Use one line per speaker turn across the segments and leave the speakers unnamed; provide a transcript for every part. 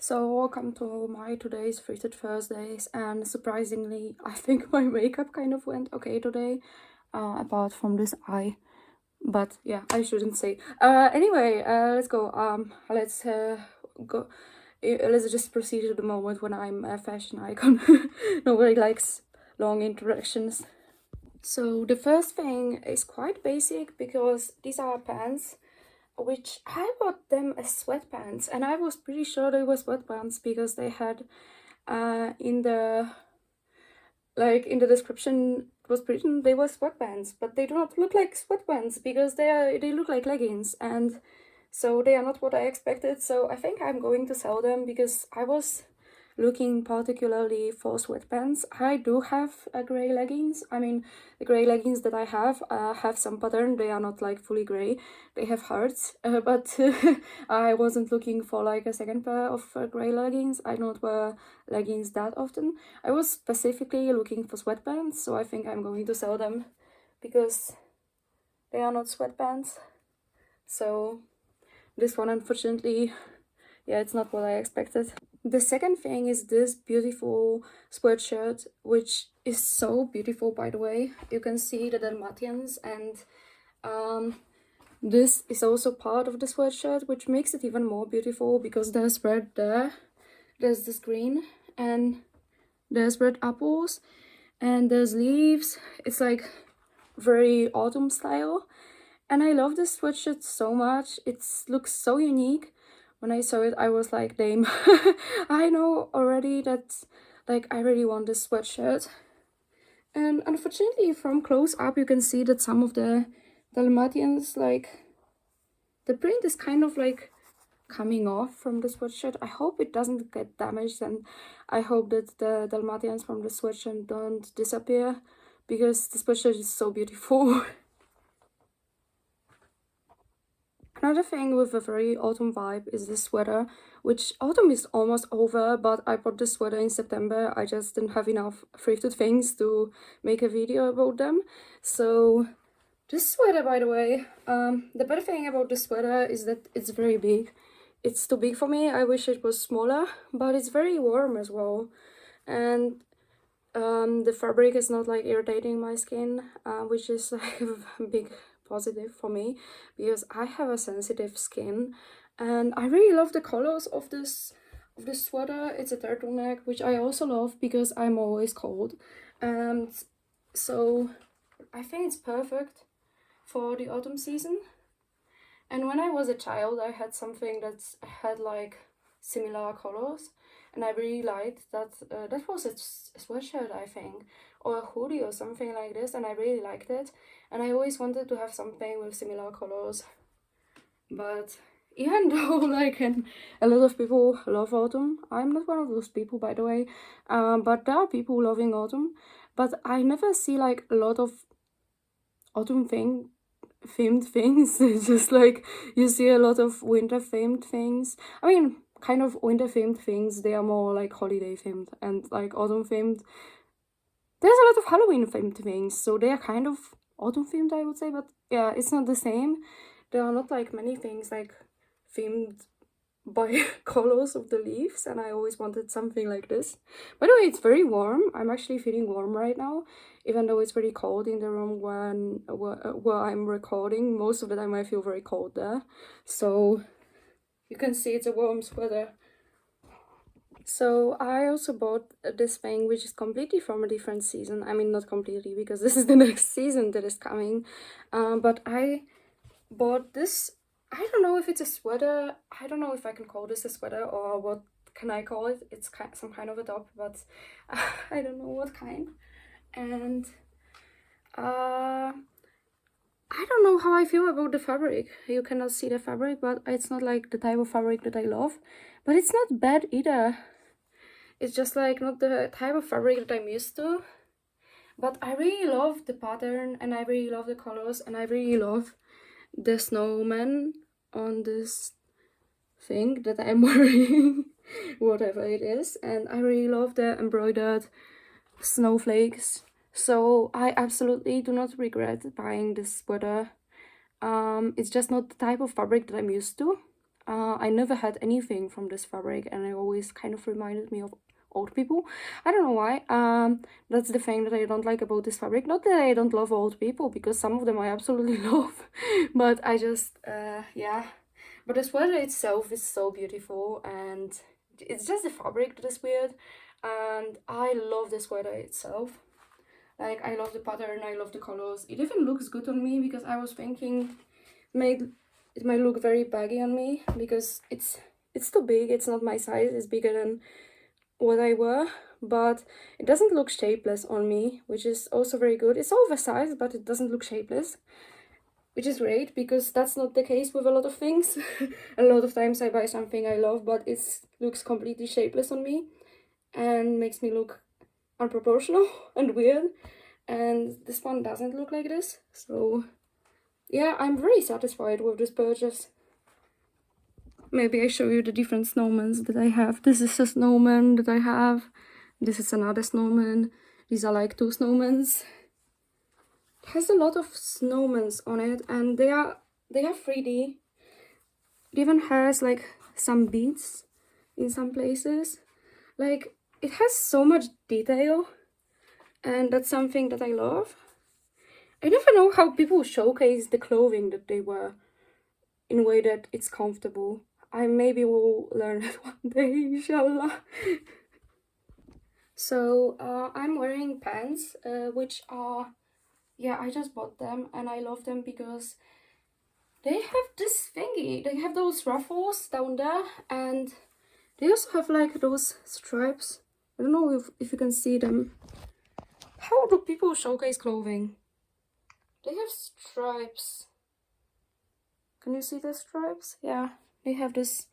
So welcome to my today's Thrifted Thursdays, and surprisingly I think my makeup kind of went okay today, apart from this eye, but yeah, I shouldn't say. Anyway, let's go. Let's go. Let's just proceed to the moment when I'm a fashion icon. Nobody likes long introductions. So the first thing is quite basic because these are pants which I bought them as sweatpants, and I was pretty sure they were sweatpants because they had in the description it was written they were sweatpants, but they do not look like sweatpants because they look like leggings, and so they are not what I expected. So I think I'm going to sell them because I was looking particularly for sweatpants. I do have gray leggings. I mean, the gray leggings that I have some pattern. They are not like fully gray. They have hearts, but I wasn't looking for like a second pair of gray leggings. I don't wear leggings that often. I was specifically looking for sweatpants, so I think I'm going to sell them because they are not sweatpants. So this one, unfortunately, yeah, it's not what I expected. The second thing is this beautiful sweatshirt, which is so beautiful, by the way. You can see the Dalmatians, and this is also part of the sweatshirt, which makes it even more beautiful because there's red there, there's this green, and there's red apples, and there's leaves. It's like very autumn style, and I love this sweatshirt so much. It looks so unique. When I saw it, I was like, damn, I know already that, like, I really want this sweatshirt. And unfortunately, from close up, you can see that some of the Dalmatians, like, the print is kind of like coming off from the sweatshirt. I hope it doesn't get damaged, and I hope that the Dalmatians from the sweatshirt don't disappear because the sweatshirt is so beautiful. Another thing with a very autumn vibe is this sweater, which autumn is almost over, but I bought this sweater in September. I just didn't have enough thrifted things to make a video about them. So this sweater, by the way, the better thing about this sweater is that it's very big. It's too big for me. I wish it was smaller, but it's very warm as well. And the fabric is not like irritating my skin, which is like a big positive for me because I have a sensitive skin, and I really love the colors of this sweater. It's a turtleneck, which I also love because I'm always cold, and so I think it's perfect for the autumn season. And when I was a child, I had something that had like similar colors, and I really liked that. That was a sweatshirt, I think, or a hoodie or something like this, and I really liked it. And I always wanted to have something with similar colors. But even though like a lot of people love autumn, I'm not one of those people, by the way. But there are people loving autumn, but I never see like a lot of autumn themed things. It's just like you see a lot of winter themed things. I mean, kind of winter themed things. They are more like holiday themed, and like autumn themed. There's a lot of Halloween themed things, so they are kind of autumn themed, I would say. But yeah, it's not the same. There are not like many things like themed by colors of the leaves, and I always wanted something like this. By the way, it's very warm. I'm actually feeling warm right now, even though it's very cold in the room where I'm recording. Most of the time I feel very cold there, so you can see it's a warm sweater. So I also bought this thing, which is completely from a different season. I mean, not completely, because this is the next season that is coming, but I bought this. I don't know if it's a sweater. I don't know if I can call this a sweater or what can I call it. It's some kind of a top, but I don't know what kind. And I don't know how I feel about the fabric. You cannot see the fabric, but it's not like the type of fabric that I love. But it's not bad either. It's just like not the type of fabric that I'm used to. But I really love the pattern, and I really love the colors, and I really love the snowman on this thing that I'm wearing, whatever it is. And I really love the embroidered snowflakes. So I absolutely do not regret buying this sweater. It's just not the type of fabric that I'm used to. I never had anything from this fabric, and it always kind of reminded me of old people. I don't know why. That's the thing that I don't like about this fabric. Not that I don't love old people, because some of them I absolutely love, but I just yeah. But the sweater itself is so beautiful, and it's just the fabric that is weird. And I love the sweater itself. Like, I love the pattern, I love the colors. It even looks good on me, because I was thinking it might look very baggy on me, because it's too big. It's not my size. It's bigger than what I wear, but it doesn't look shapeless on me, which is also very good. It's oversized, but it doesn't look shapeless, which is great, because that's not the case with a lot of things. A lot of times I buy something I love, but it looks completely shapeless on me and makes me look unproportional and weird. And this one doesn't look like this, so yeah, I'm very satisfied with this purchase. Maybe I show you the different snowmans that I have. This is a snowman that I have. This is another snowman. These are like 2 snowmans. It has a lot of snowmans on it, and they are 3D. It even has like some beads in some places. Like, it has so much detail, and that's something that I love. I never know how people showcase the clothing that they wear in a way that it's comfortable. I maybe will learn it one day, inshallah. So I'm wearing pants, which are, yeah, I just bought them, and I love them because they have this thingy. They have those ruffles down there, and they also have like those stripes. I don't know if you can see them. How do people showcase clothing? They have stripes. Can you see the stripes? Yeah, they have these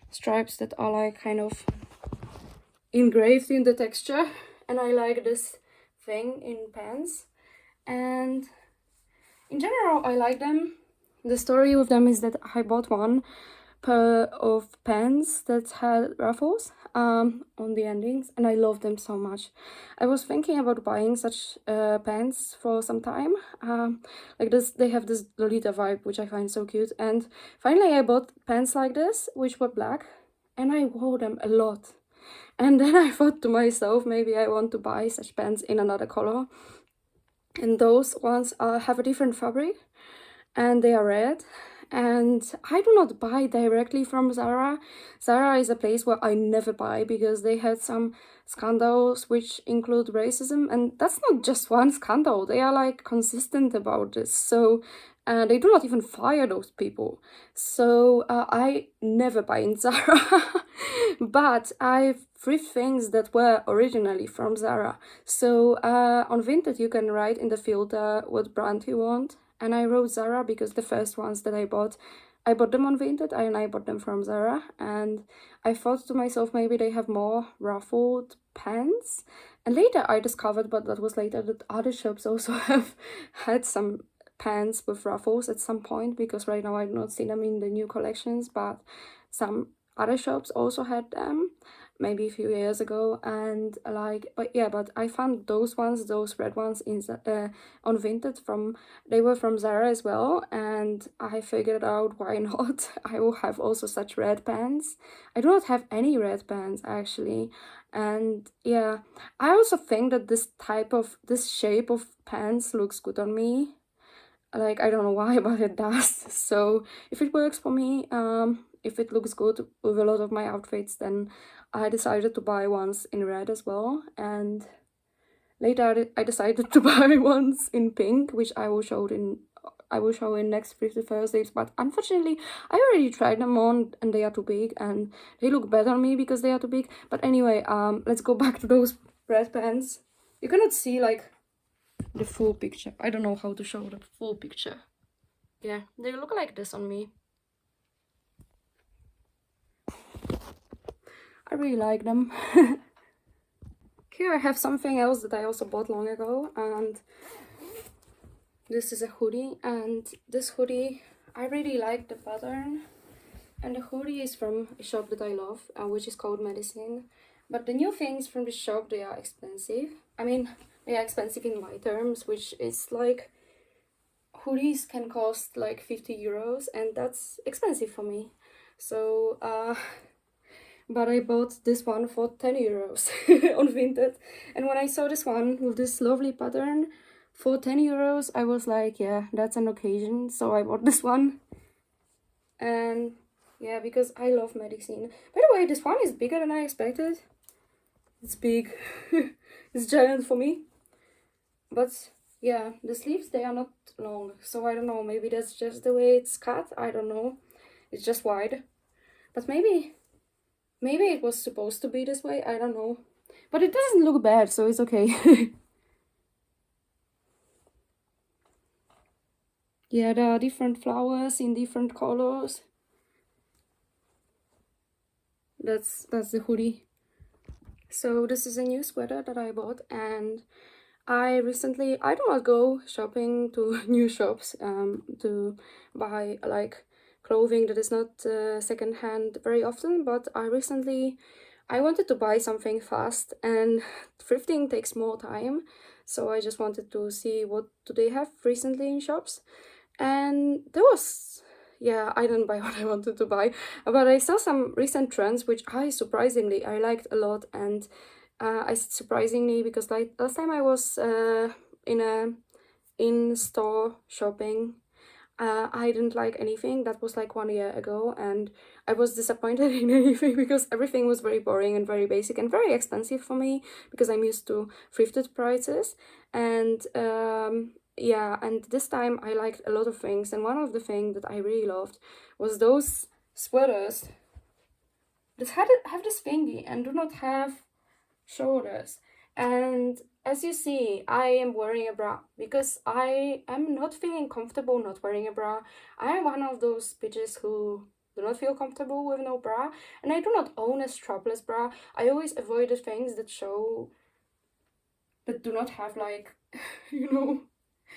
stripes that are like kind of engraved in the texture, and I like this thing in pants. And in general, I like them. The story with them is that I bought one pair of pants that had ruffles on the endings, and I love them so much. I was thinking about buying such pants for some time. Like this, they have this Lolita vibe, which I find so cute. And finally, I bought pants like this, which were black, and I wore them a lot. And then I thought to myself, maybe I want to buy such pants in another color. And those ones have a different fabric, and they are red. And I do not buy directly from Zara. Zara is a place where I never buy, because they had some scandals which include racism, and that's not just one scandal. They are like consistent about this. So they do not even fire those people. So I never buy in Zara. But I thrift things that were originally from Zara. So on Vinted you can write in the filter what brand you want. And I wrote Zara because the first ones that I bought them on Vinted, and I bought them from Zara. And I thought to myself, maybe they have more ruffled pants. And later I discovered, but that was later, that other shops also have had some pants with ruffles at some point, because right now I do not see them in the new collections, but some other shops also had them maybe a few years ago. And like, but yeah, but I found those ones, those red ones in on Vinted they were from Zara as well, and I figured out why not. I will have also such red pants. I do not have any red pants actually. And yeah, I also think that this shape of pants looks good on me. Like, I don't know why, but it does. So if it works for me, if it looks good with a lot of my outfits, then I decided to buy ones in red as well. And later I decided to buy ones in pink, which I will show in next Thrifted Thursdays. But unfortunately, I already tried them on, and they are too big, and they look better on me because they are too big. But anyway, let's go back to those red pants. You cannot see like the full picture. I don't know how to show the full picture. Yeah, they look like this on me. I really like them. Here I have something else that I also bought long ago, and this is a hoodie. And this hoodie, I really like the pattern, and the hoodie is from a shop that I love, which is called Medicine. But the new things from the shop, they are expensive. I mean, they are expensive in my terms, which is like, hoodies can cost like 50 euros, and that's expensive for me. So but I bought this one for 10 euros on Vinted. And when I saw this one with this lovely pattern for 10 euros, I was like, yeah, that's an occasion. So I bought this one. And yeah, because I love medicine. By the way, this one is bigger than I expected. It's big. It's giant for me. But yeah, the sleeves, they are not long. So I don't know, maybe that's just the way it's cut. I don't know. It's just wide. But maybe it was supposed to be this way. I don't know. But it doesn't look bad, so it's okay. Yeah, there are different flowers in different colors. That's the hoodie. So this is a new sweater that I bought, and I do not go shopping to new shops to buy like clothing that is not secondhand very often, but I wanted to buy something fast, and thrifting takes more time, so I just wanted to see what do they have recently in shops. And there was, yeah, I didn't buy what I wanted to buy, but I saw some recent trends which I liked a lot. And I said surprisingly because like last time I was in store shopping, I didn't like anything. That was like 1 year ago, and I was disappointed in anything because everything was very boring and very basic and very expensive for me because I'm used to thrifted prices. And yeah, and this time I liked a lot of things, and one of the things that I really loved was those sweaters that have this thingy and do not have shoulders. And as you see, I am wearing a bra because I am not feeling comfortable not wearing a bra. I am one of those bitches who do not feel comfortable with no bra, and I do not own a strapless bra. I always avoid the things that do not have like you know,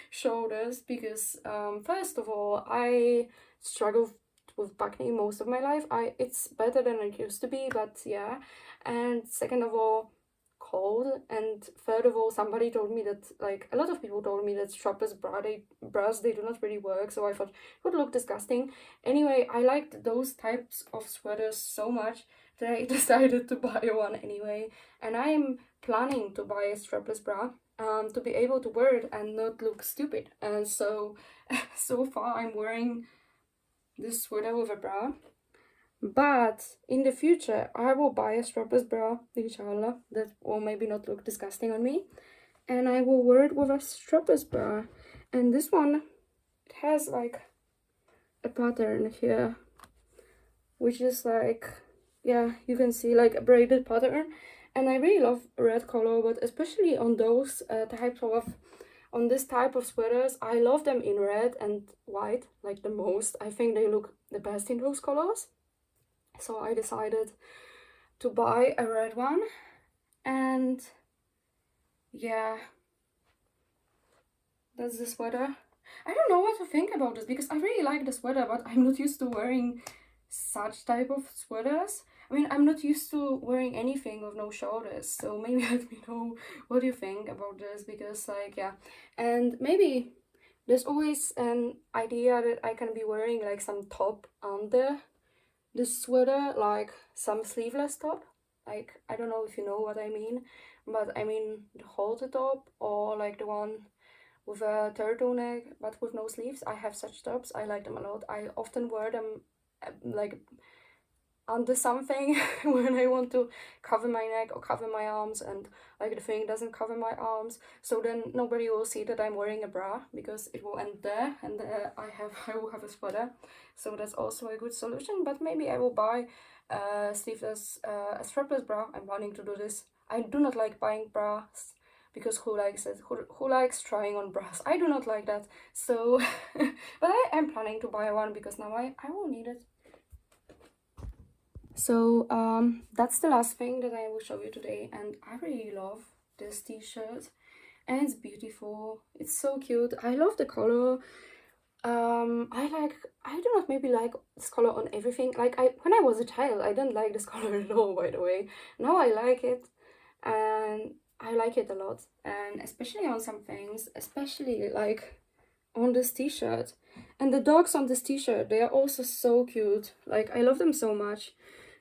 shoulders, because first of all, I struggle with acne most of my life. It's better than it used to be, but yeah. And second of all, cold. And third of all, somebody told me that, like, a lot of people told me that strapless bras, they do not really work, so I thought it would look disgusting. Anyway, I liked those types of sweaters so much that I decided to buy one anyway, and I am planning to buy a strapless bra to be able to wear it and not look stupid. And so so far I'm wearing this sweater with a bra, but in the future I will buy a strapless bra, inshallah, that will maybe not look disgusting on me, and I will wear it with a strapless bra. And this one, it has like a pattern here, which is like, yeah, you can see like a braided pattern. And I really love red color, but especially on those on this type of sweaters, I love them in red and white like the most. I think they look the best in those colors. So I decided to buy a red one. And yeah, that's the sweater. I don't know what to think about this because I really like the sweater, but I'm not used to wearing such type of sweaters. I mean, I'm not used to wearing anything with no shoulders, so maybe let me know what you think about this, because like, yeah. And maybe there's always an idea that I can be wearing like some top under this sweater, like some sleeveless top. Like, I don't know if you know what I mean, but I mean the halter top, or like the one with a turtleneck but with no sleeves. I have such tops. I like them a lot. I often wear them like under something when I want to cover my neck or cover my arms, and like the thing doesn't cover my arms, so then nobody will see that I'm wearing a bra because it will end there, and I will have a sweater. So that's also a good solution. But maybe I will buy a strapless bra. I'm planning to do this. I do not like buying bras because who likes it? Who likes trying on bras? I do not like that. So but I am planning to buy one because now I will need it. So that's the last thing that I will show you today, and I really love this t-shirt, and it's beautiful. It's so cute. I love the color. I do not maybe like this color on everything. Like, when I was a child, I didn't like this color at all, by the way. Now I like it, and I like it a lot, and especially on some things, especially like on this t-shirt. And the dogs on this t-shirt, they are also so cute. Like, I love them so much.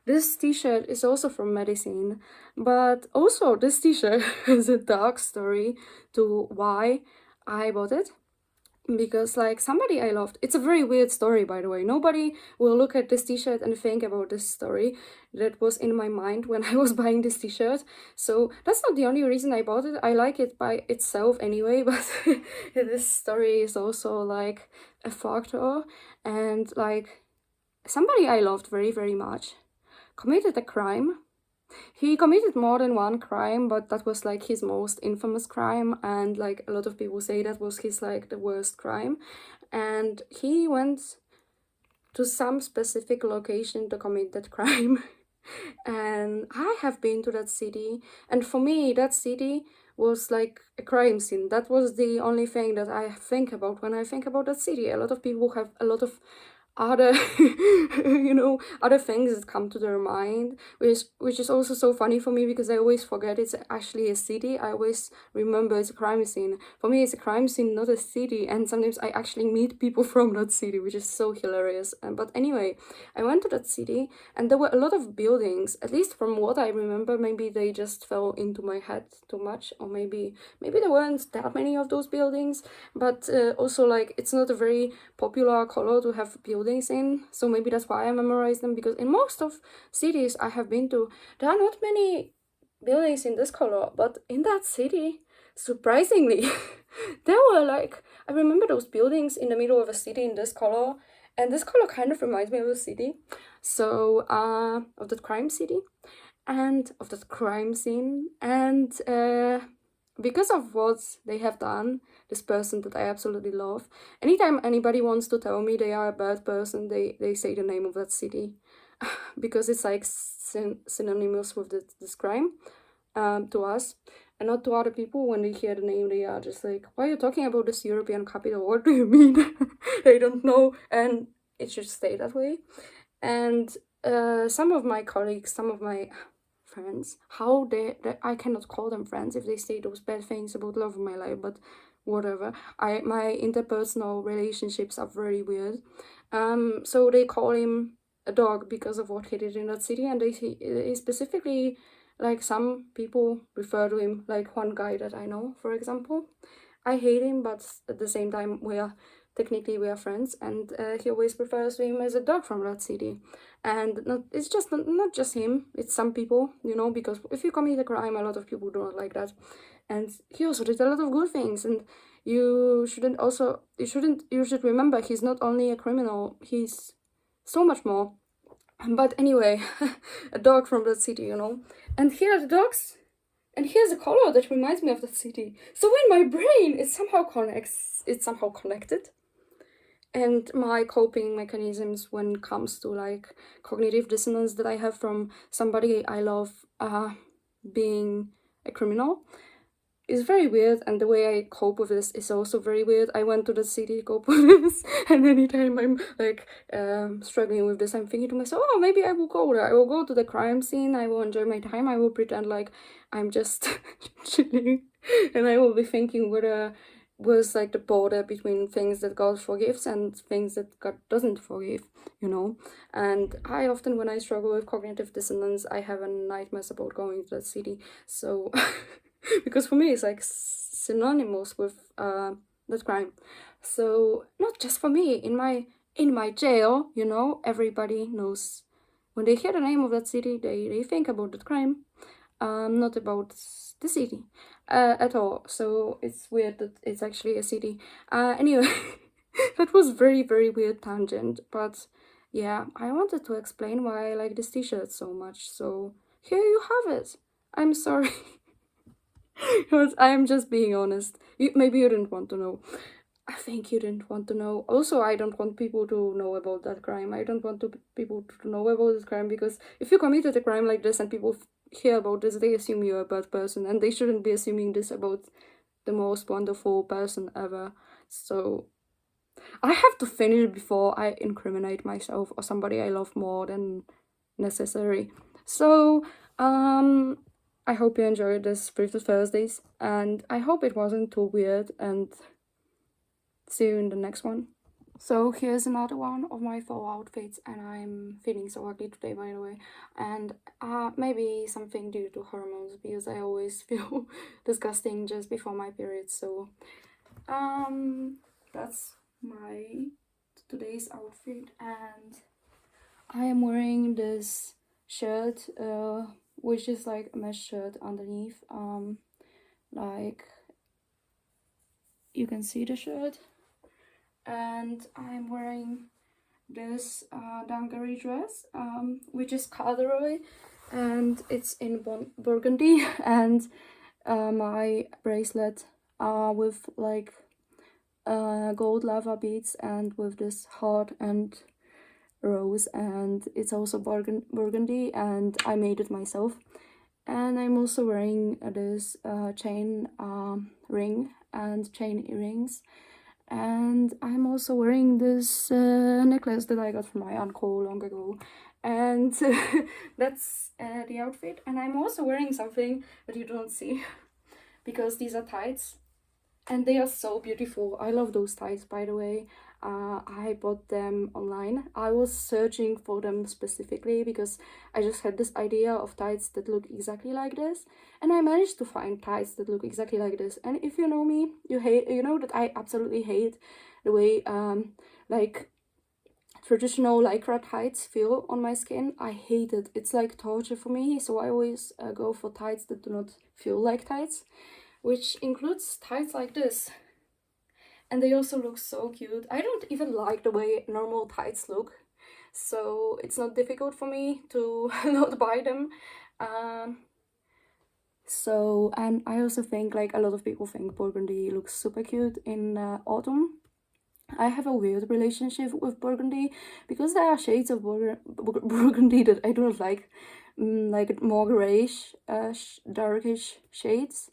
This t-shirt is also from Medicine, but also this t-shirt has a dark story to why I bought it. Because like somebody I loved, it's a very weird story, by the way. Nobody will look at this t-shirt and think about this story that was in my mind when I was buying this t-shirt. So that's not the only reason I bought it. I like it by itself anyway, but this story is also like a factor. And like somebody I loved very, very much committed a crime. He committed more than one crime, but that was like his most infamous crime, and like a lot of people say that was his like the worst crime. And he went to some specific location to commit that crime. And I have been to that city, and for me that city was like a crime scene. That was the only thing that I think about when I think about that city. A lot of people have a lot of other other things that come to their mind, which is also so funny for me, because I always forget it's actually a city. I always remember it's a crime scene. For me it's a crime scene, not a city, and sometimes I actually meet people from that city, which is so hilarious. But anyway, I went to that city, and there were a lot of buildings, at least from what I remember. Maybe they just fell into my head too much, or maybe there weren't that many of those buildings. But also, like, it's not a very popular color to have buildings in, so maybe that's why I memorized them, because in most of cities I have been to, there are not many buildings in this color, but in that city, surprisingly, there were like, I remember those buildings in the middle of a city in this color, and this color kind of reminds me of a city, so of that crime city, and of that crime scene, and because of what they have done, this person that I absolutely love, anytime anybody wants to tell me they are a bad person, they say the name of that city, because it's like synonymous with this crime to us, and not to other people. When they hear the name, they are just like, why are you talking about this European capital? What do you mean? They don't know, and it should stay that way. And some of my colleagues, some of my friends, how they I cannot call them friends if they say those bad things about love of my life, but whatever. My interpersonal relationships are very weird. So they call him a dog because of what he did in that city, and they specifically, like, some people refer to him, like one guy that I know, for example. I hate him, but at the same time we are friends, and he always refers to him as a dog from that city. And it's just not just him, it's some people, because if you commit a crime, a lot of people do not like that. And he also did a lot of good things, and you should remember, he's not only a criminal, he's so much more. But anyway, a dog from that city, and here are the dogs, and here's a color that reminds me of that city. So in my brain, it's somehow connected. And my coping mechanisms when it comes to like cognitive dissonance that I have from somebody I love being a criminal is very weird, and the way I cope with this is also very weird. I went to the city to cope with this, and anytime I'm like struggling with this, I'm thinking to myself, oh, maybe I will go there. I will go to the crime scene, I will enjoy my time, I will pretend like I'm just chilling, and I will be thinking whether was like the border between things that God forgives and things that God doesn't forgive, And I often, when I struggle with cognitive dissonance, I have a nightmares about going to that city. So because for me it's like synonymous with that crime. So not just for me, in my jail, everybody knows, when they hear the name of that city, they think about that crime, not about the city at all. So it's weird that it's actually a city. Anyway, that was very, very weird tangent, but yeah, I wanted to explain why I like this t-shirt so much. So here you have it. I'm sorry. Because I'm just being honest. Maybe you didn't want to know. I think you didn't want to know. Also, I don't want people to know about that crime. I don't want people to know about this crime, because if you committed a crime like this and people hear about this, they assume you're a bad person, and they shouldn't be assuming this about the most wonderful person ever. So I have to finish before I incriminate myself or somebody I love more than necessary. So, I hope you enjoyed this Thrifted Thursdays, and I hope it wasn't too weird, and see you in the next one. So here's another one of my fall outfits, and I'm feeling so ugly today, by the way. And maybe something due to hormones, because I always feel disgusting just before my period. So that's my today's outfit, and I am wearing this shirt, which is like a mesh shirt underneath. Like you can see the shirt, and I'm wearing this dungaree dress, which is corduroy, and it's in burgundy, and my bracelet with like gold lava beads, and with this heart and rose, and it's also burgundy, and I made it myself. And I'm also wearing this chain ring and chain earrings, and I'm also wearing this necklace that I got from my uncle long ago, and that's the outfit. And I'm also wearing something that you don't see because these are tights, and they are so beautiful. I love those tights, by the way. I bought them online. I was searching for them specifically because I just had this idea of tights that look exactly like this, and I managed to find tights that look exactly like this. And if you know me, you know that I absolutely hate the way like traditional lycra tights feel on my skin. I hate it. It's like torture for me. So I always go for tights that do not feel like tights, which includes tights like this. And they also look so cute. I don't even like the way normal tights look, so it's not difficult for me to not buy them. And I also think like a lot of people think burgundy looks super cute in autumn. I have a weird relationship with burgundy because there are shades of burgundy that I do not like more grayish, darkish shades.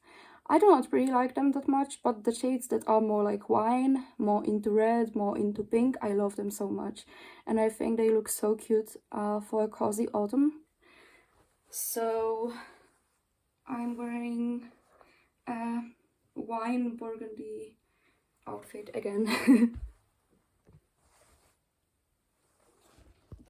I do not really like them that much, but the shades that are more like wine, more into red, more into pink, I love them so much. And I think they look so cute for a cozy autumn. So I'm wearing a wine burgundy outfit again.